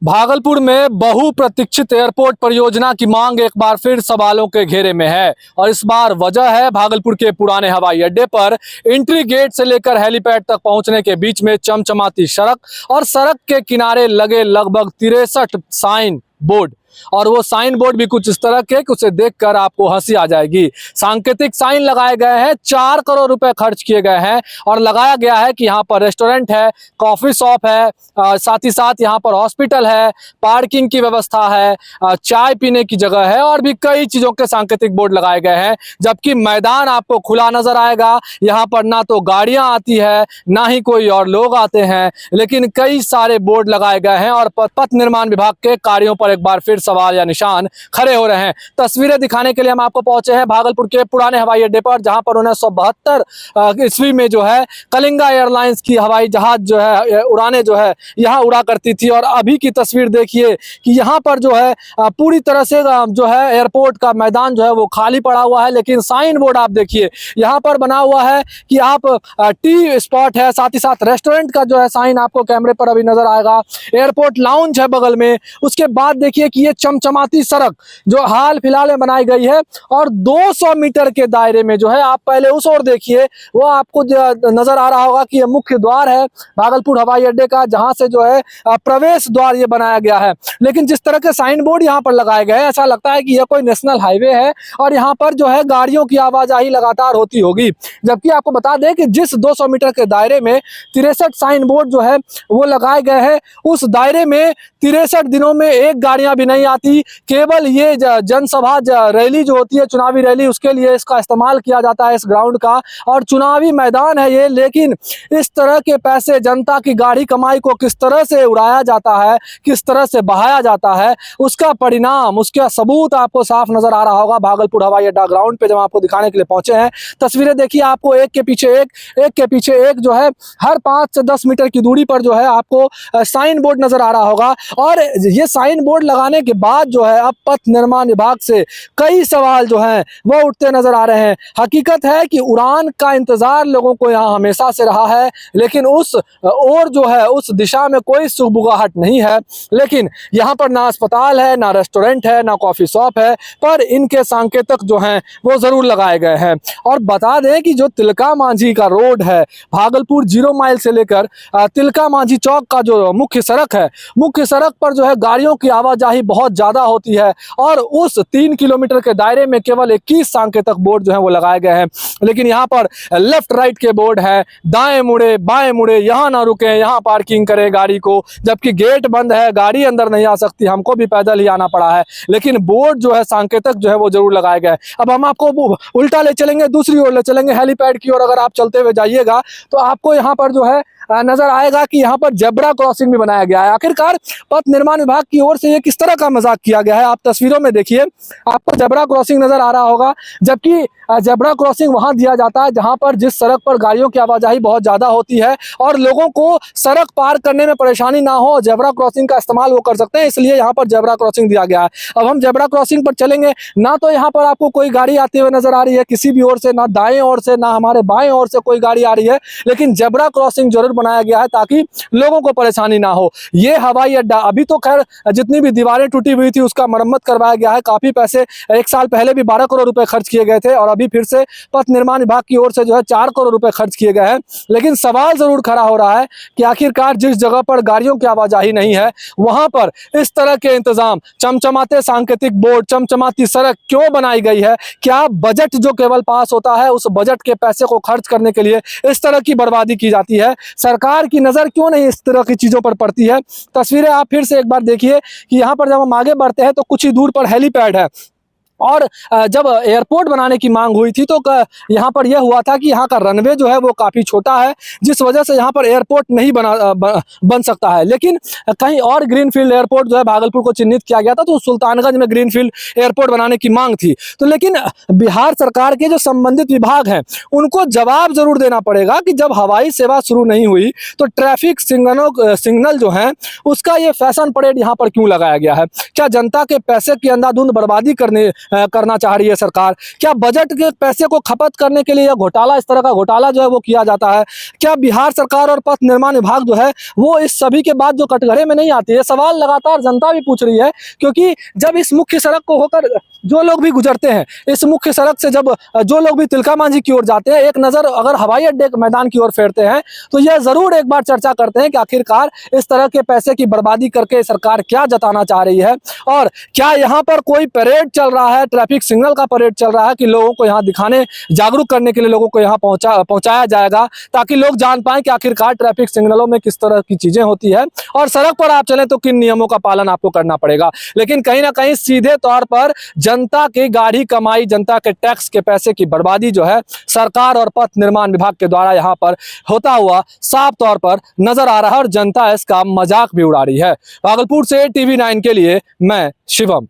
भागलपुर में बहुप्रतीक्षित एयरपोर्ट परियोजना की मांग एक बार फिर सवालों के घेरे में है और इस बार वजह है भागलपुर के पुराने हवाई अड्डे पर एंट्री गेट से लेकर हेलीपैड तक पहुंचने के बीच में चमचमाती सड़क और सड़क के किनारे लगे लगभग 63 साइन बोर्ड। और वो साइन बोर्ड भी कुछ इस तरह के कि उसे देखकर आपको हंसी आ जाएगी। सांकेतिक साइन लगाए गए हैं, 4 करोड़ रुपए खर्च किए गए हैं और लगाया गया है कि यहाँ पर रेस्टोरेंट है, कॉफी शॉप है, साथ ही साथ यहाँ पर हॉस्पिटल है, पार्किंग की व्यवस्था है, चाय पीने की जगह है और भी कई चीजों के सांकेतिक बोर्ड लगाए गए हैं। जबकि मैदान आपको खुला नजर आएगा। यहाँ पर ना तो गाड़ियां आती है ना ही कोई और लोग आते हैं, लेकिन कई सारे बोर्ड लगाए गए हैं और पथ निर्माण विभाग के कार्यों पर एक बार फिर सवाल या निशान खड़े हो रहे हैं। तस्वीरें दिखाने के लिए हम आपको पहुंचे हैं भागलपुर के पुराने हवाई अड्डे पर, जहां पर 1972 ईस्वी में जो है कलिंगा एयरलाइंस की हवाई जहाज जो है उड़ाने जो है यहां उड़ा करती थी। और अभी की तस्वीर देखिए कि यहां पर जो है पूरी तरह से जो है एयरपोर्ट का मैदान जो है वो खाली पड़ा हुआ है, लेकिन साइन बोर्ड आप देखिए यहां पर बना हुआ है कि आप टी स्पॉट है, साथ ही साथ रेस्टोरेंट का जो है साइन आपको कैमरे पर अभी नजर आएगा। एयरपोर्ट लाउंज है बगल में। उसके बाद देखिए कि ये चमचमाती सड़क जो हाल फिलहाल में बनाई गई है और 200 मीटर के दायरे में जो है, आप पहले उस ओर देखिए, वो आपको नजर आ रहा होगा कि ये मुख्य द्वार है भागलपुर हवाई अड्डे का, जहां से जो है प्रवेश द्वार ये बनाया गया है। लेकिन जिस तरह के साइन बोर्ड यहाँ पर लगाए गए हैं, ऐसा लगता है कि यह कोई नेशनल हाईवे है और यहाँ पर जो है गाड़ियों की आवाजाही लगातार होती होगी। जबकि आपको बता दें कि जिस 200 मीटर के दायरे में 63 साइन बोर्ड जो है वो लगाए गए हैं, उस दायरे में 63 दिनों में एक गाड़ियां भी नहीं आती। केवल ये जनसभा रैली जो होती है, चुनावी रैली, उसके लिए इसका इस्तेमाल किया जाता है इस ग्राउंड का। और चुनावी मैदान है ये, लेकिन इस तरह के पैसे जनता की गाड़ी कमाई को किस तरह से उड़ाया जाता है, किस तरह से बहाया जाता है, उसका परिणाम, उसका सबूत आपको साफ नजर आ रहा होगा भागलपुर हवाई अड्डा ग्राउंड पे, जब आपको दिखाने के लिए पहुंचे हैं। तस्वीरें देखिए, आपको एक के पीछे एक जो है हर 5 से 10 मीटर की दूरी पर जो है आपको साइन बोर्ड नजर आ रहा होगा। और ये साइन बोर्ड लगाने के बाद जो है अब पथ निर्माण विभाग से कई सवाल जो हैं वो उठते नजर आ रहे हैं। हकीकत है कि उड़ान का इंतजार लोगों को यहाँ हमेशा से रहा है, लेकिन उस और जो है उस दिशा में कोई सुगबुगाहट नहीं है। लेकिन यहाँ पर ना अस्पताल है, ना रेस्टोरेंट है, ना कॉफी शॉप है, पर इनके सांकेतिक जो हैं वो जरूर लगाए गए हैं। और बता दें कि जो तिलका मांझी का रोड है, भागलपुर 0 माइल से लेकर तिलका मांझी चौक का जो मुख्य सड़क है, मुख्य सड़क पर जो है गाड़ियों की आवाजाही बहुत ज्यादा होती है और उस 3 किलोमीटर के दायरे में केवल 21 सांकेतिक बोर्ड जो है वो लगाए गए हैं। लेकिन यहाँ पर लेफ्ट राइट के बोर्ड है, दाएं मुड़े बाएं मुड़े, यहाँ ना रुके, यहाँ पार्किंग करें गाड़ी को, जबकि गेट बंद है, गाड़ी अंदर नहीं आ सकती, हमको भी पैदल ही आना पड़ा है। लेकिन बोर्ड जो है सांकेतिक जो है वो जरूर लगाए गए। अब हम आपको उल्टा ले चलेंगे, दूसरी ओर ले चलेंगे, हेलीपैड की ओर अगर आप चलते हुए जाइएगा तो आपको यहाँ पर जो है नजर आएगा कि यहाँ पर जेब्रा क्रॉसिंग भी बनाया गया है। आखिरकार पथ निर्माण विभाग की ओर से ये किस तरह का मजाक किया गया है, आप तस्वीरों में देखिए, आपको जेब्रा क्रॉसिंग नजर आ रहा होगा। जबकि जेब्रा क्रॉसिंग वहां दिया जाता है जहां पर जिस सड़क पर गाड़ियों की आवाजाही बहुत ज्यादा होती है और लोगों को सड़क पार करने में परेशानी ना हो, जेब्रा क्रॉसिंग का इस्तेमाल वो कर सकते हैं, इसलिए यहाँ पर जेब्रा क्रॉसिंग दिया गया है। अब हम जेब्रा क्रॉसिंग पर चलेंगे, ना तो यहाँ पर आपको कोई गाड़ी आती हुई नजर आ रही है किसी भी ओर से, ना दाएं ओर से, ना हमारे बाएं ओर से कोई गाड़ी आ रही है, लेकिन जेब्रा क्रॉसिंग जरूर बनाया गया है ताकि लोगों को परेशानी ना हो। ये हवाई अड्डा अभी तो खैर जितनी भी दीवारें टूटी हुई थी उसका मरम्मत करवाया गया है, काफी पैसे, 1 साल पहले भी 12 करोड़ रुपए खर्च किए गए थे और अभी फिर से पथ निर्माण विभाग की ओर से जो है 4 करोड़ रुपए खर्च किए गए हैं। लेकिन सवाल जरूर खड़ा हो रहा है कि आखिरकार जिस जगह पर गाड़ियों की आवाजाही नहीं है वहां पर इस तरह के इंतजाम, चमचमाते सांकेतिक बोर्ड, चमचमाती सड़क क्यों बनाई गई है? क्या बजट जो केवल पास होता है उस बजट के पैसे को खर्च करने के लिए इस तरह की बर्बादी की जाती है? सरकार की नजर क्यों नहीं इस तरह की चीजों पर पड़ती है? तस्वीरें आप फिर से एक बार देखिए कि यहाँ पर जब हम आगे बढ़ते हैं तो कुछ ही दूर पर हेलीपैड है। और जब एयरपोर्ट बनाने की मांग हुई थी तो यहाँ पर यह हुआ था कि यहाँ का रनवे जो है वो काफ़ी छोटा है, जिस वजह से यहाँ पर एयरपोर्ट नहीं बन सकता है। लेकिन कहीं और ग्रीनफील्ड एयरपोर्ट जो है भागलपुर को चिन्हित किया गया था, तो सुल्तानगंज में ग्रीनफील्ड एयरपोर्ट बनाने की मांग थी। तो लेकिन बिहार सरकार के जो संबंधित विभाग हैं उनको जवाब जरूर देना पड़ेगा कि जब हवाई सेवा शुरू नहीं हुई तो ट्रैफिक सिग्नल जो है उसका ये फैशन परेड यहाँ पर क्यों लगाया गया है? क्या जनता के पैसे की अंधाधुंध बर्बादी करने करना चाह रही है सरकार? क्या बजट के पैसे को खपत करने के लिए यह घोटाला, इस तरह का घोटाला जो है वो किया जाता है? क्या बिहार सरकार और पथ निर्माण विभाग जो है वो इस सभी के बाद जो कटघरे में नहीं आती है? सवाल लगातार जनता भी पूछ रही है, क्योंकि जब इस मुख्य सड़क को होकर जो लोग भी गुजरते हैं, इस मुख्य सड़क से जब जो लोग भी तिलका मांझी की ओर जाते हैं, एक नज़र अगर हवाई अड्डे के मैदान की ओर फेरते हैं तो यह जरूर एक बार चर्चा करते हैं कि आखिरकार इस तरह के पैसे की बर्बादी करके सरकार क्या जताना चाह रही है। और क्या यहाँ पर कोई परेड चल रहा है, ट्रैफिक सिग्नल का परेड चल रहा है कि लोगों को यहाँ दिखाने, जागरूक करने के लिए लोगों को यहाँ पहुंचाया जाएगा, ताकि लोग जान पाएं कि आखिरकार ट्रैफिक सिग्नलों में किस तरह की चीजें होती है और सड़क पर आप चलें तो किन नियमों का पालन आपको करना पड़ेगा। लेकिन कहीं ना कहीं सीधे तौर पर जनता की गाढ़ी कमाई, जनता के टैक्स के पैसे की बर्बादी जो है सरकार और पथ निर्माण विभाग के द्वारा यहाँ पर होता हुआ साफ तौर पर नजर आ रहा है और जनता इसका मजाक भी उड़ा रही है। भागलपुर से TV9 के लिए मैं शिवम।